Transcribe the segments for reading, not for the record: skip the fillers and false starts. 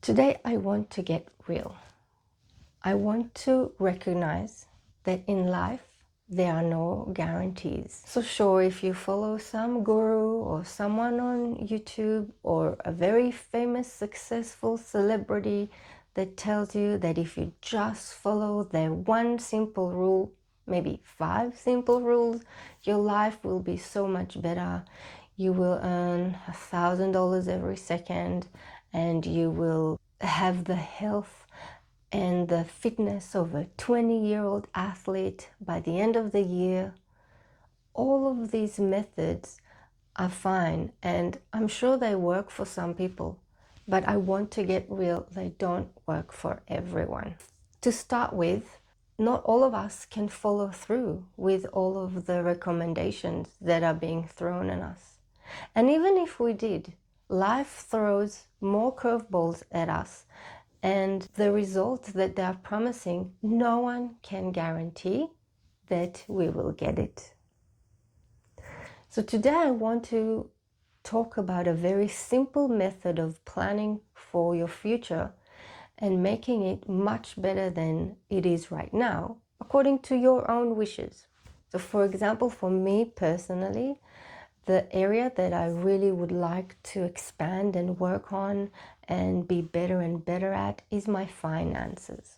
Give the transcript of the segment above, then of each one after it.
Today, I want to get real. I want to recognize that in life, there are no guarantees. So sure, if you follow some guru or someone on YouTube or a very famous, successful celebrity that tells you that if you just follow their one simple rule, maybe 5 simple rules, your life will be so much better. You will earn $1,000 every second, and you will have the health and the fitness of a 20-year-old athlete by the end of the year. All of these methods are fine, and I'm sure they work for some people, but I want to get real, they don't work for everyone. To start with, not all of us can follow through with all of the recommendations that are being thrown at us. And even if we did, life throws more curveballs at us, and the result that they're promising, no one can guarantee that we will get it. So today I want to talk about a very simple method of planning for your future and making it much better than it is right now, according to your own wishes. So for example, for me personally, the area that I really would like to expand and work on and be better and better at is my finances.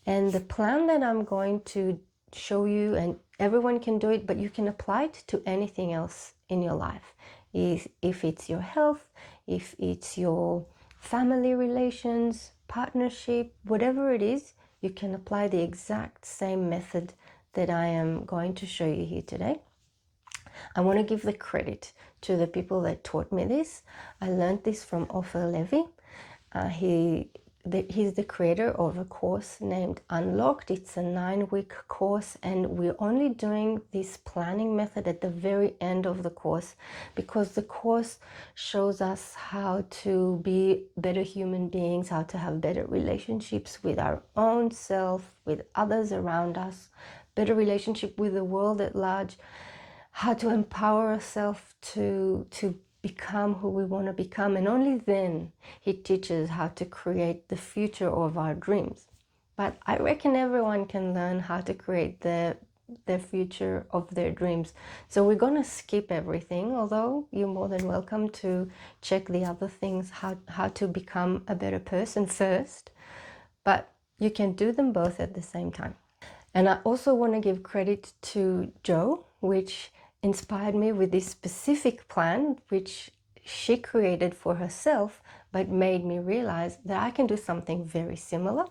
And the plan that I'm going to show you, and everyone can do it, but you can apply it to anything else in your life. If it's your health, if it's your family relations, partnership, whatever it is, you can apply the exact same method that I am going to show you here today. I want to give the credit to the people that taught me this. I learned this from Ofer Levy. He's the creator of a course named Unlocked. It's a 9-week course, and we're only doing this planning method at the very end of the course because the course shows us how to be better human beings, how to have better relationships with our own self, with others around us, better relationship with the world at large, how to empower ourselves to become who we want to become. And only then he teaches how to create the future of our dreams. But I reckon everyone can learn how to create the future of their dreams. So we're going to skip everything, although you're more than welcome to check the other things, how to become a better person first. But you can do them both at the same time. And I also want to give credit to Joe, which inspired me with this specific plan, which she created for herself, but made me realize that I can do something very similar.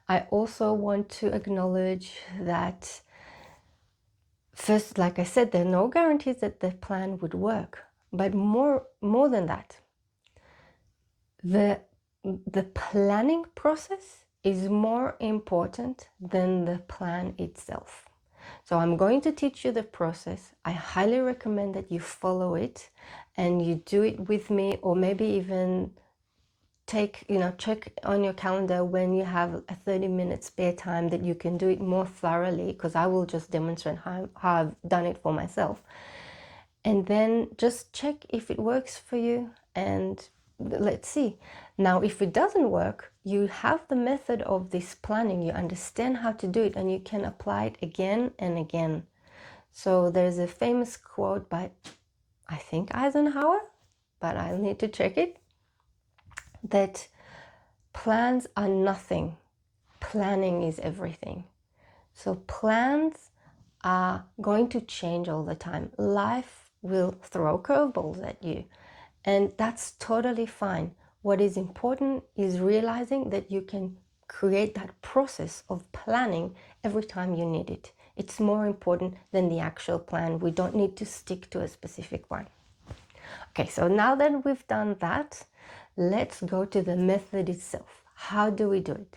I also want to acknowledge that, first, like I said, there are no guarantees that the plan would work, but more than that, the planning process is more important than the plan itself. So I'm going to teach you the process. I highly recommend that you follow it and you do it with me, or maybe even check on your calendar when you have a 30-minute spare time that you can do it more thoroughly, because I will just demonstrate how I've done it for myself. And then just check if it works for you, and let's see. Now, if it doesn't work, you have the method of this planning, you understand how to do it, and you can apply it again and again. So there's a famous quote by, I think, Eisenhower, but I'll need to check it, that plans are nothing, planning is everything. So plans are going to change all the time. Life will throw curveballs at you, and that's totally fine. What is important is realizing that you can create that process of planning every time you need it. It's more important than the actual plan. We don't need to stick to a specific one. Okay, so now that we've done that, let's go to the method itself. How do we do it?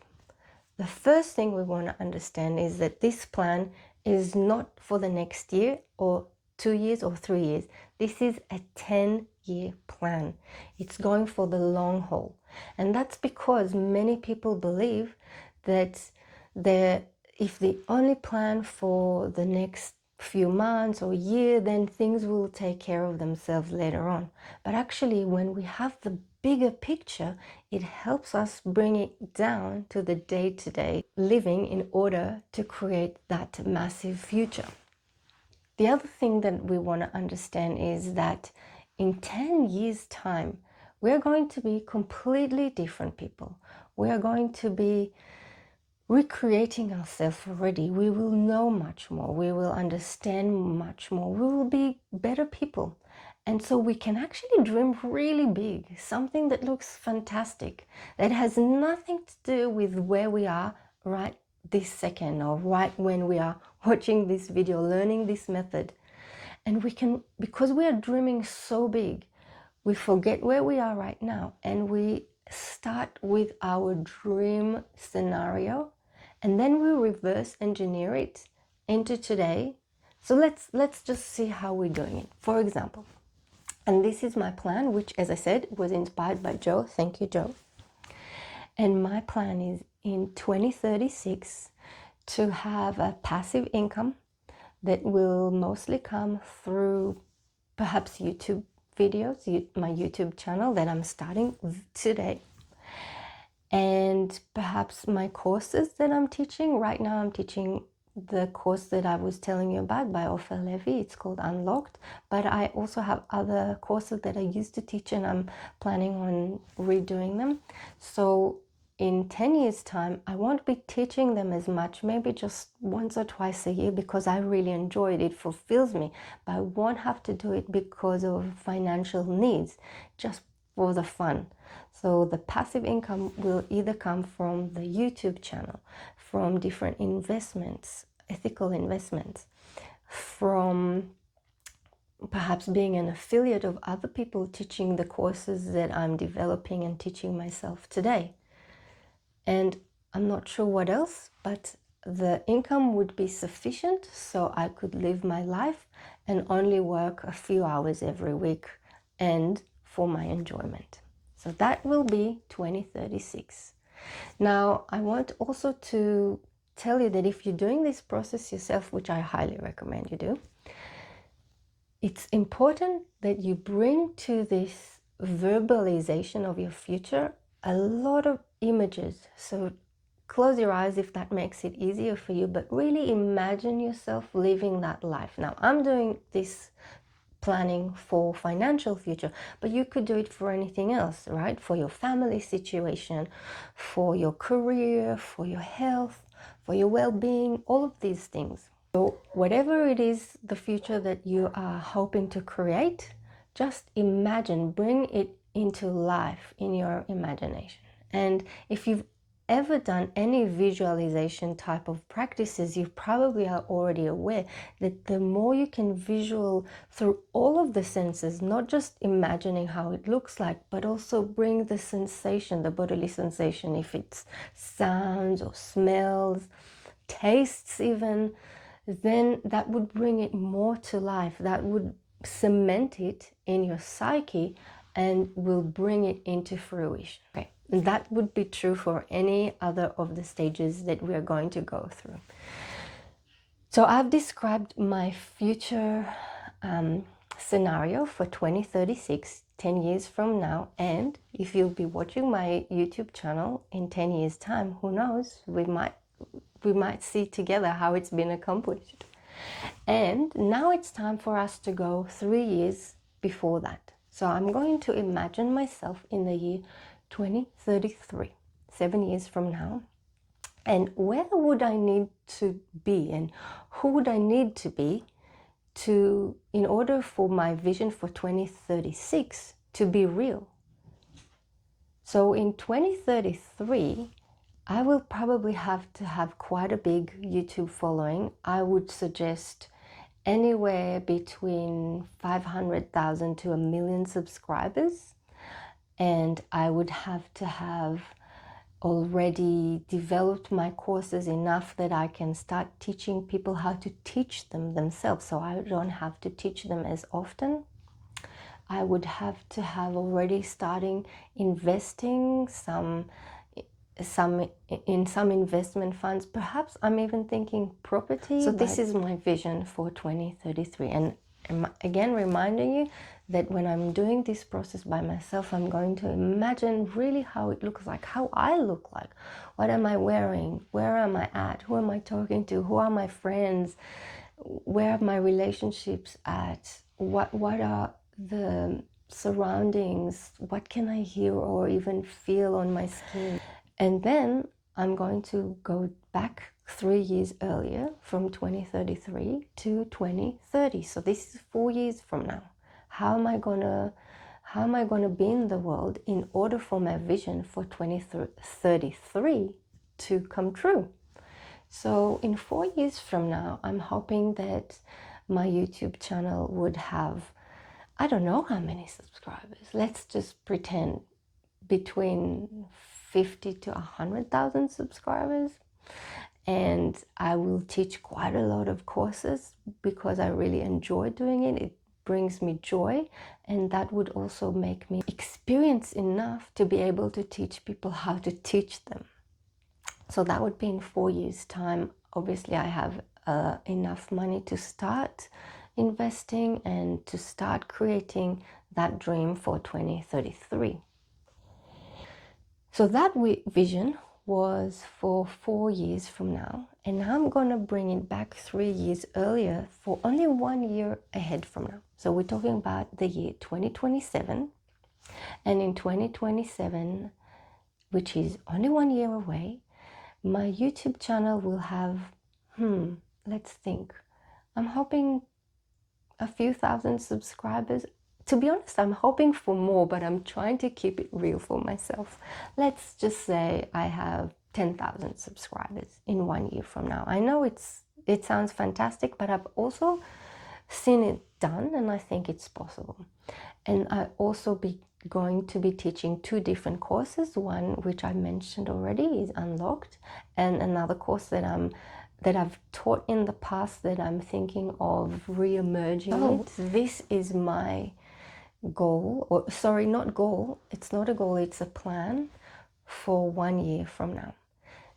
The first thing we want to understand is that this plan is not for the next year or 2 years or 3 years. This is a 10-year plan. It's going for the long haul. And that's because many people believe that if they only plan for the next few months or year, then things will take care of themselves later on. But actually, when we have the bigger picture, it helps us bring it down to the day-to-day living in order to create that massive future. The other thing that we want to understand is that in 10 years' time, we're going to be completely different people. We are going to be recreating ourselves already. We will know much more. We will understand much more. We will be better people. And so we can actually dream really big, something that looks fantastic, that has nothing to do with where we are right this second or right when we are watching this video, learning this method. And we can, because we are dreaming so big, we forget where we are right now and we start with our dream scenario, and then we reverse engineer it into today. So let's just see how we're doing it. For example, and this is my plan, which, as I said, was inspired by Joe. Thank you, Joe. And my plan is in 2036 to have a passive income that will mostly come through perhaps YouTube videos, my YouTube channel that I'm starting today, and perhaps my courses that I'm teaching. Right now I'm teaching the course that I was telling you about by Ofer Levy. It's called Unlocked, but I also have other courses that I used to teach and I'm planning on redoing them. So in 10 years time, I won't be teaching them as much, maybe just once or twice a year, because I really enjoy it. It fulfills me, but I won't have to do it because of financial needs, just for the fun. So the passive income will either come from the YouTube channel, from different investments, ethical investments, from perhaps being an affiliate of other people teaching the courses that I'm developing and teaching myself today. And I'm not sure what else, but the income would be sufficient so I could live my life and only work a few hours every week and for my enjoyment. So that will be 2036. Now, I want also to tell you that if you're doing this process yourself, which I highly recommend you do, it's important that you bring to this verbalization of your future a lot of images. So close your eyes if that makes it easier for you, but really imagine yourself living that life. Now, I'm doing this planning for financial future, but you could do it for anything else, right? For your family situation, for your career, for your health, for your well-being, all of these things. So whatever it is, the future that you are hoping to create, just imagine, bring it into life in your imagination. And if you've ever done any visualization type of practices, you probably are already aware that the more you can visual through all of the senses, not just imagining how it looks like, but also bring the sensation, the bodily sensation, if it's sounds or smells, tastes even, then that would bring it more to life. That would cement it in your psyche and will bring it into fruition. Okay, and that would be true for any other of the stages that we are going to go through. So I've described my future scenario for 2036, 10 years from now, and if you'll be watching my YouTube channel in 10 years time, who knows, we might see together how it's been accomplished. And now it's time for us to go 3 years before that. So I'm going to imagine myself in the year 2033, 7 years from now. And where would I need to be and who would I need to be in order for my vision for 2036 to be real? So in 2033, I will probably have to have quite a big YouTube following. I would suggest anywhere between 500,000 to 1 million subscribers. And I would have to have already developed my courses enough that I can start teaching people how to teach them themselves. So I don't have to teach them as often. I would have to have already starting investing in some investment funds. Perhaps I'm even thinking property. So this is my vision for 2033. And again, reminding you that when I'm doing this process by myself, I'm going to imagine really how it looks like, how I look like. What am I wearing? Where am I at? Who am I talking to? Who are my friends? Where are my relationships at? What are the surroundings? What can I hear or even feel on my skin? And then I'm going to go back 3 years earlier, from 2033 to 2030. So this is 4 years from now. How am I gonna be in the world in order for my vision for 2033 to come true? So in 4 years from now, I'm hoping that my YouTube channel would have, I don't know how many subscribers. Let's just pretend between 50 to 100,000 subscribers. And I will teach quite a lot of courses because I really enjoy doing it. It brings me joy, and that would also make me experienced enough to be able to teach people how to teach them. So that would be in 4 years' time. Obviously, I have enough money to start investing and to start creating that dream for 2033. So that vision was for 4 years from now, and now I'm going to bring it back 3 years earlier for only 1 year ahead from now. So we're talking about the year 2027, and in 2027, which is only 1 year away, my YouTube channel will have, let's think, I'm hoping a few thousand subscribers. To be honest, I'm hoping for more, but I'm trying to keep it real for myself. Let's just say I have 10,000 subscribers in 1 year from now. I know it sounds fantastic, but I've also seen it done, and I think it's possible. And I also going to be teaching 2 different courses. One, which I mentioned already, is Unlocked, and another course that I've taught in the past that I'm thinking of re-emerging. This is my goal, or sorry, not goal. It's not a goal, it's a plan for 1 year from now.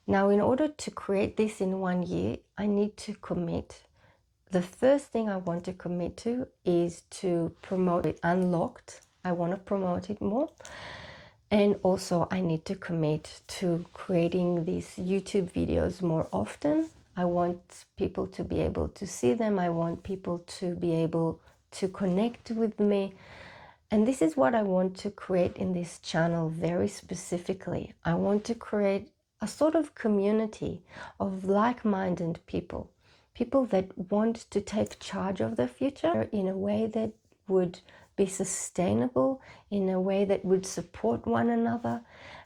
Now, in order to create this in 1 year, I need to commit. The first thing I want to commit to is to promote it. Unlocked. I want to promote it more. And also I need to commit to creating these YouTube videos more often. I want people to be able to see them. I want people to be able to connect with me. And this is what I want to create in this channel very specifically. I want to create a sort of community of like-minded people. People that want to take charge of their future in a way that would be sustainable, in a way that would support one another.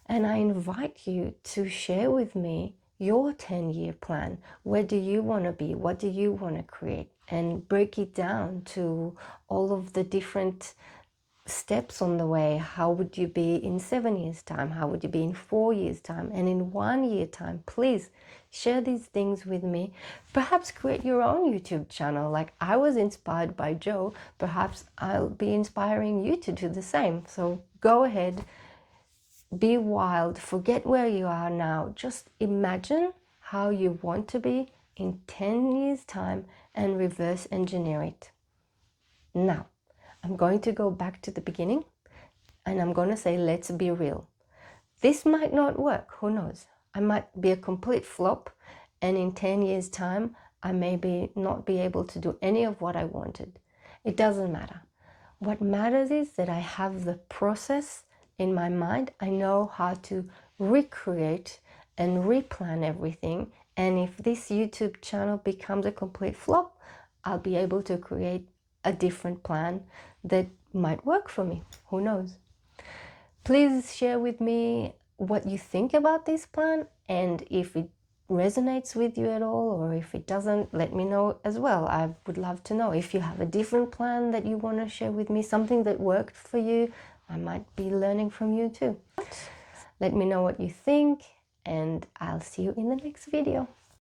And I invite you to share with me your 10-year plan. Where do you want to be? What do you want to create? And break it down to all of the different steps on the way. How would you be in 7 years' time? How would you be in 4 years' time? And in 1 year time? Please share these things with me. Perhaps create your own YouTube channel. Like I was inspired by Joe, perhaps I'll be inspiring you to do the same. So go ahead, be wild, forget where you are now. Just imagine how you want to be in 10 years' time and reverse engineer it. Now, I'm going to go back to the beginning, and I'm going to say, let's be real. This might not work, who knows? I might be a complete flop, and in 10 years' time, I may not be able to do any of what I wanted. It doesn't matter. What matters is that I have the process in my mind. I know how to recreate and replan everything, and if this YouTube channel becomes a complete flop, I'll be able to create a different plan that might work for me. Who knows? Please share with me what you think about this plan, and if it resonates with you at all, or if it doesn't, let me know as well. I would love to know. If you have a different plan that you want to share with me, something that worked for you, I might be learning from you too. Let me know what you think, and I'll see you in the next video.